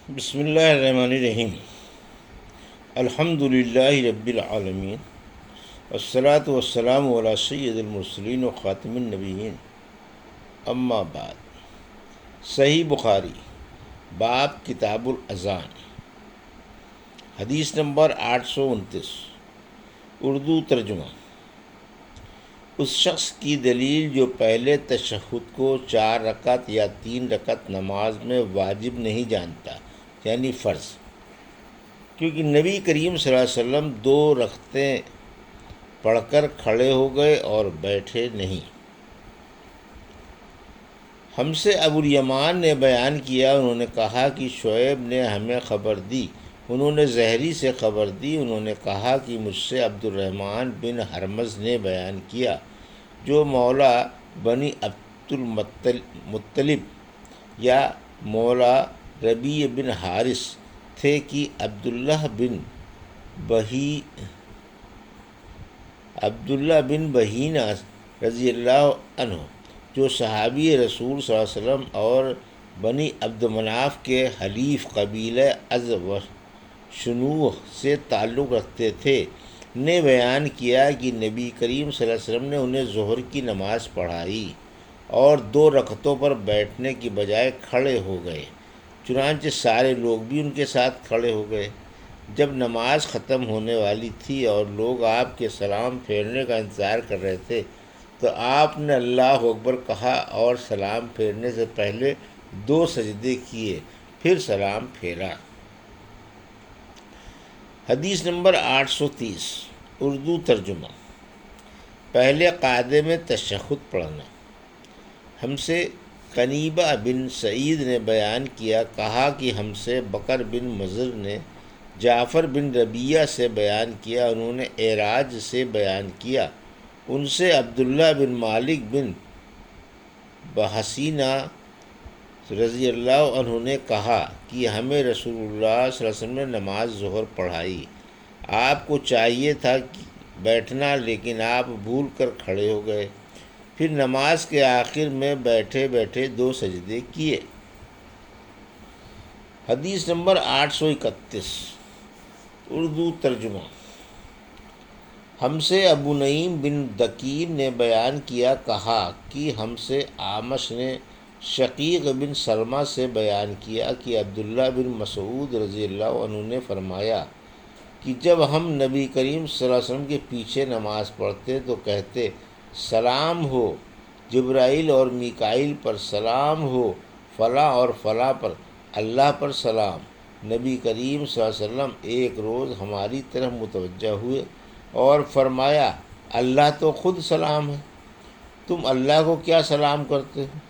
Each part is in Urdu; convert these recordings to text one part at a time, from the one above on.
بسم اللہ الرحمن الرحیم۔ الحمد للہ رب العالمین، والصلاة والسلام علی سید المرسلین و خاتم النبیین، اما بعد۔ صحیح بخاری، باب کتاب الاذان، حدیث نمبر 829، اردو ترجمہ۔ اس شخص کی دلیل جو پہلے تشہد کو 4 رکعت یا 3 رکعت نماز میں واجب نہیں جانتا، یعنی فرض، کیونکہ نبی کریم صلی اللہ علیہ وسلم 2 رکعتیں پڑھ کر کھڑے ہو گئے اور بیٹھے نہیں۔ ہم سے ابو الیمان نے بیان کیا، انہوں نے کہا کہ شعیب نے ہمیں خبر دی، انہوں نے زہری سے خبر دی، انہوں نے کہا کہ مجھ سے عبد الرحمن بن حرمز نے بیان کیا، جو مولا بنی عبد المطلب یا مولا ربیع بن حارث تھے، کہ عبداللہ بن بحینہ رضی اللہ عنہ، جو صحابی رسول صلی اللہ علیہ وسلم اور بنی عبد مناف کے حلیف قبیلہ از و شنوح سے تعلق رکھتے تھے، نے بیان کیا کہ نبی کریم صلی اللہ علیہ وسلم نے انہیں ظہر کی نماز پڑھائی اور 2 رکعتوں پر بیٹھنے کی بجائے کھڑے ہو گئے، چنانچہ سارے لوگ بھی ان کے ساتھ کھڑے ہو گئے۔ جب نماز ختم ہونے والی تھی اور لوگ آپ کے سلام پھیرنے کا انتظار کر رہے تھے، تو آپ نے اللہ اکبر کہا اور سلام پھیرنے سے پہلے 2 سجدے کیے، پھر سلام پھیرا۔ حدیث نمبر 830، اردو ترجمہ۔ پہلے قاعدے میں تشہد پڑھنا۔ ہم سے قنیبہ بن سعید نے بیان کیا، کہا کہ ہم سے بکر بن مضر نے جعفر بن ربیعہ سے بیان کیا، انہوں نے اعراج سے بیان کیا، ان سے عبداللہ بن مالک بن بحسینہ رضی اللہ عنہ نے کہا کہ ہمیں رسول اللہ صلی اللہ علیہ وسلم نے نماز ظہر پڑھائی، آپ کو چاہیے تھا کہ بیٹھنا، لیکن آپ بھول کر کھڑے ہو گئے، پھر نماز کے آخر میں بیٹھے بیٹھے 2 سجدے کیے۔ حدیث نمبر 831، اردو ترجمہ۔ ہم سے ابو نعیم بن دکین نے بیان کیا، کہا کہ ہم سے اعمش نے شقیق بن سلمہ سے بیان کیا کہ عبداللہ بن مسعود رضی اللہ عنہ نے فرمایا کہ جب ہم نبی کریم صلی اللہ علیہ وسلم کے پیچھے نماز پڑھتے تو کہتے، سلام ہو جبرائیل اور میکائیل پر، سلام ہو فلاں اور فلاں پر، اللہ پر سلام۔ نبی کریم صلی اللہ علیہ وسلم ایک روز ہماری طرف متوجہ ہوئے اور فرمایا، اللہ تو خود سلام ہے، تم اللہ کو کیا سلام کرتے ہو؟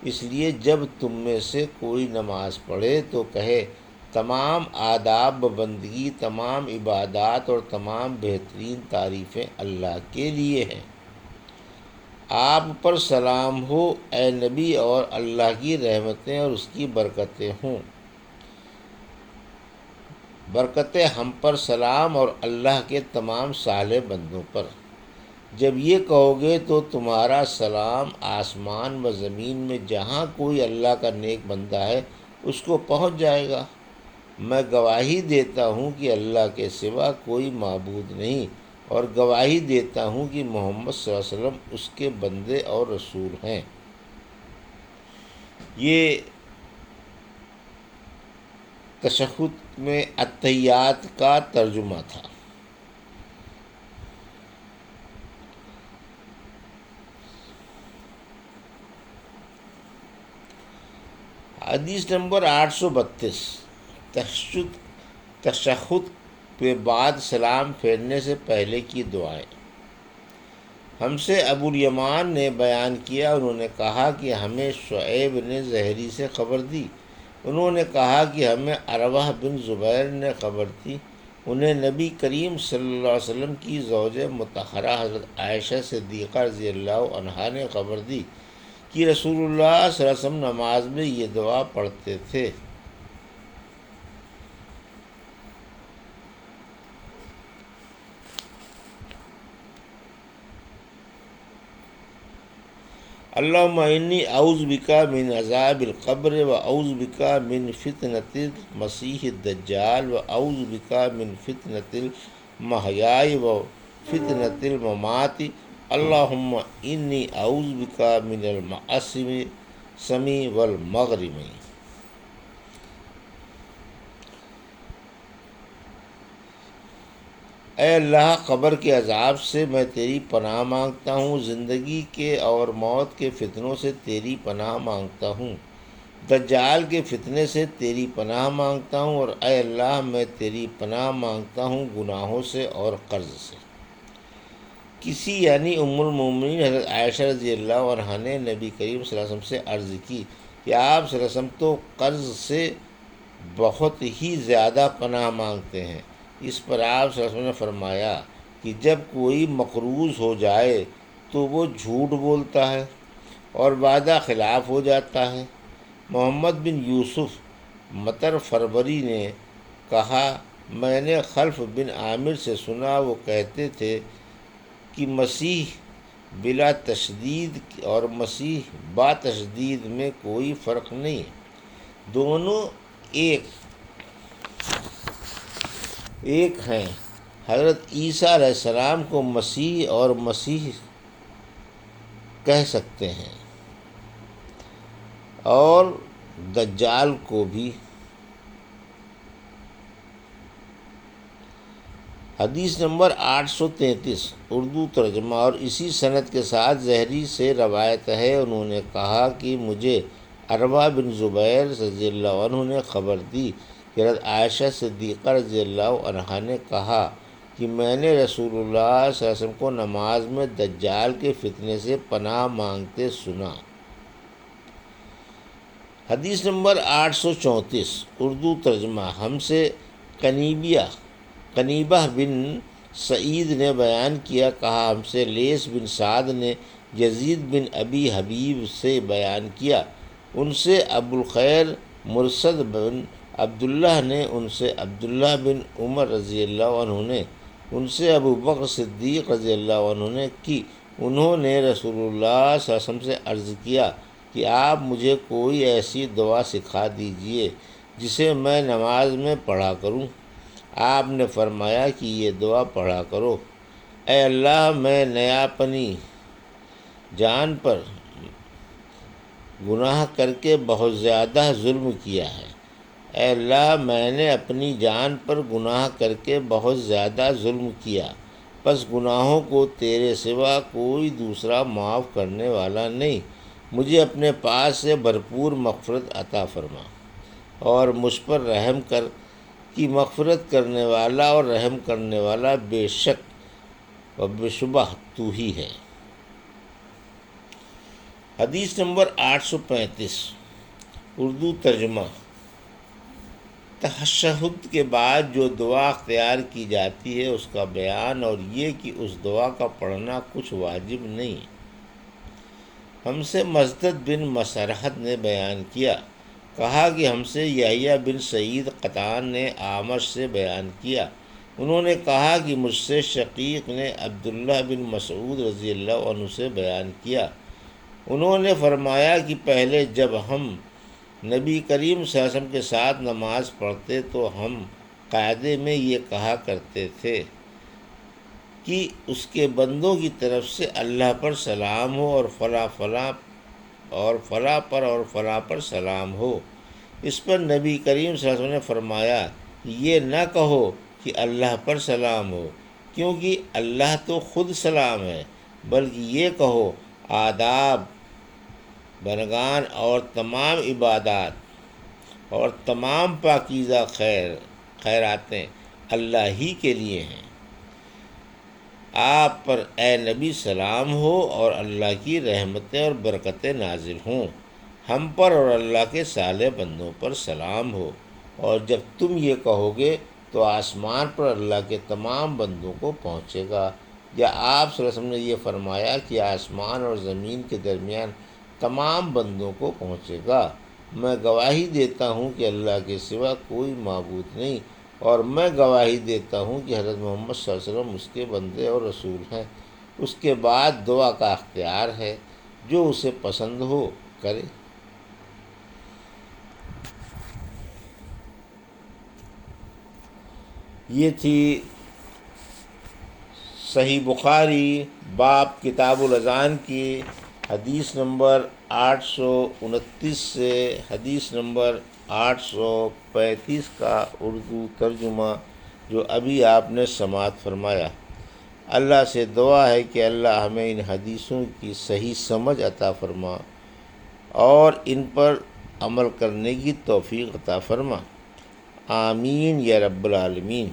اس لیے جب تم میں سے کوئی نماز پڑھے تو کہے، تمام آداب و بندگی، تمام عبادات اور تمام بہترین تعریفیں اللہ کے لیے ہیں۔ آپ پر سلام ہو اے نبی، اور اللہ کی رحمتیں اور اس کی برکتیں ہوں۔ برکتیں ہم پر سلام اور اللہ کے تمام صالح بندوں پر۔ جب یہ کہو گے تو تمہارا سلام آسمان و زمین میں جہاں کوئی اللہ کا نیک بندہ ہے اس کو پہنچ جائے گا۔ میں گواہی دیتا ہوں کہ اللہ کے سوا کوئی معبود نہیں، اور گواہی دیتا ہوں کہ محمد صلی اللہ علیہ وسلم اس کے بندے اور رسول ہیں۔ یہ تشہد میں اتحیات کا ترجمہ تھا۔ حدیث نمبر 832، تشہد کے بعد سلام پھیرنے سے پہلے کی دعائیں۔ ہم سے ابو الیمان نے بیان کیا، انہوں نے کہا کہ ہمیں شعیب نے زہری سے خبر دی، انہوں نے کہا کہ ہمیں عروہ بن زبیر نے خبر دی، انہیں نبی کریم صلی اللہ علیہ وسلم کی زوج مطہرہ حضرت عائشہ صدیقہ رضی اللہ عنہا نے خبر دی کہ رسول اللہ صلی اللہ علیہ وسلم نماز میں یہ دعا پڑھتے تھے۔ اللہم انی اعوذ بکا من عذاب القبر و اعوذ بکا من فتنۃ المسیح الدجال و اعوذ بکا من فتنۃ المحیاء و فتنۃ الممات اللہم انی اعوذ بکا من المعصم سمی والمغرم۔ اے اللہ، قبر کے عذاب سے میں تیری پناہ مانگتا ہوں، زندگی کے اور موت کے فتنوں سے تیری پناہ مانگتا ہوں، دجال کے فتنے سے تیری پناہ مانگتا ہوں، اور اے اللہ میں تیری پناہ مانگتا ہوں گناہوں سے اور قرض سے۔ کسی یعنی ام المومنین حضرت عائشہ رضی اللہ عنہا نے نبی کریم صلی اللہ علیہ وسلم سے عرض کی کہ آپ صلی اللہ علیہ وسلم تو قرض سے بہت ہی زیادہ پناہ مانگتے ہیں۔ اس پر آپ صلی اللہ علیہ وسلم نے فرمایا کہ جب کوئی مقروض ہو جائے تو وہ جھوٹ بولتا ہے اور وعدہ خلاف ہو جاتا ہے۔ محمد بن یوسف مطر فربری نے کہا، میں نے خلف بن عامر سے سنا، وہ کہتے تھے کہ مسیح بلا تشدید اور مسیح با تشدید میں کوئی فرق نہیں ہے، دونوں ایک ہیں۔ حضرت عیسیٰ علیہ السلام کو مسیح اور مسیح کہہ سکتے ہیں اور دجال کو بھی۔ حدیث نمبر 833 اردو ترجمہ، اور اسی سند کے ساتھ زہری سے روایت ہے، انہوں نے کہا کہ مجھے عروہ بن زبیر رضی اللہ عنہ نے خبر دی کہ حضرت عائشہ صدیقہ رضی اللہ عنہا نے کہا کہ میں نے رسول اللہ صلی اللہ علیہ وسلم کو نماز میں دجال کے فتنے سے پناہ مانگتے سنا۔ حدیث نمبر 834 اردو ترجمہ، ہم سے قنیبہ بن سعید نے بیان کیا، کہا ہم سے لیث بن سعد نے یزید بن ابی حبیب سے بیان کیا، ان سے ابو الخیر مرثد بن عبداللہ نے، ان سے عبداللہ بن عمر رضی اللہ عنہ نے، ان سے ابو بکر صدیق رضی اللہ عنہ نے کی، انہوں نے رسول اللہ صلی اللہ علیہ وسلم سے عرض کیا کہ آپ مجھے کوئی ایسی دعا سکھا دیجئے جسے میں نماز میں پڑھا کروں۔ آپ نے فرمایا کہ یہ دعا پڑھا کرو، اے اللہ میں نے اپنی جان پر گناہ کر کے بہت زیادہ ظلم کیا ہے، اے اللہ میں نے اپنی جان پر گناہ کر کے بہت زیادہ ظلم کیا، پس گناہوں کو تیرے سوا کوئی دوسرا معاف کرنے والا نہیں، مجھے اپنے پاس سے بھرپور مغفرت عطا فرما، اور مجھ پر رحم کر کہ مغفرت کرنے والا اور رحم کرنے والا بے شک و بے شبہ تو ہی ہے۔ حدیث نمبر 835 اردو ترجمہ، تشہد کے بعد جو دعا اختیار کی جاتی ہے اس کا بیان، اور یہ کہ اس دعا کا پڑھنا کچھ واجب نہیں۔ ہم سے مسدد بن مسرحد نے بیان کیا، کہا کہ ہم سے یحییٰ بن سعید قطان نے اعمش سے بیان کیا، انہوں نے کہا کہ مجھ سے شقیق نے عبداللہ بن مسعود رضی اللہ عنہ سے بیان کیا، انہوں نے فرمایا کہ پہلے جب ہم نبی کریم صلی اللہ علیہ وسلم کے ساتھ نماز پڑھتے تو ہم قاعدے میں یہ کہا کرتے تھے کہ اس کے بندوں کی طرف سے اللہ پر سلام ہو، اور فلاں فلاں اور فلاں پر اور فلاں پر سلام ہو۔ اس پر نبی کریم صلی اللہ علیہ وسلم نے فرمایا یہ نہ کہو کہ اللہ پر سلام ہو، کیونکہ اللہ تو خود سلام ہے، بلکہ یہ کہو آداب، بنگان اور تمام عبادات اور تمام پاکیزہ خیراتیں اللہ ہی کے لیے ہیں، آپ پر اے نبی سلام ہو اور اللہ کی رحمتیں اور برکتیں نازل ہوں، ہم پر اور اللہ کے صالح بندوں پر سلام ہو، اور جب تم یہ کہو گے تو آسمان پر اللہ کے تمام بندوں کو پہنچے گا، یا آپ صلی اللہ علیہ وسلم نے یہ فرمایا کہ آسمان اور زمین کے درمیان تمام بندوں کو پہنچے گا۔ میں گواہی دیتا ہوں کہ اللہ کے سوا کوئی معبود نہیں، اور میں گواہی دیتا ہوں کہ حضرت محمد صلی اللہ علیہ وسلم اس کے بندے اور رسول ہیں۔ اس کے بعد دعا کا اختیار ہے، جو اسے پسند ہو کرے۔ یہ تھی صحیح بخاری باب کتاب الاذان کی حدیث نمبر 829 سے حدیث نمبر 835 کا اردو ترجمہ جو ابھی آپ نے سماعت فرمایا۔ اللہ سے دعا ہے کہ اللہ ہمیں ان حدیثوں کی صحیح سمجھ عطا فرما اور ان پر عمل کرنے کی توفیق عطا فرما، آمین یا رب العالمین۔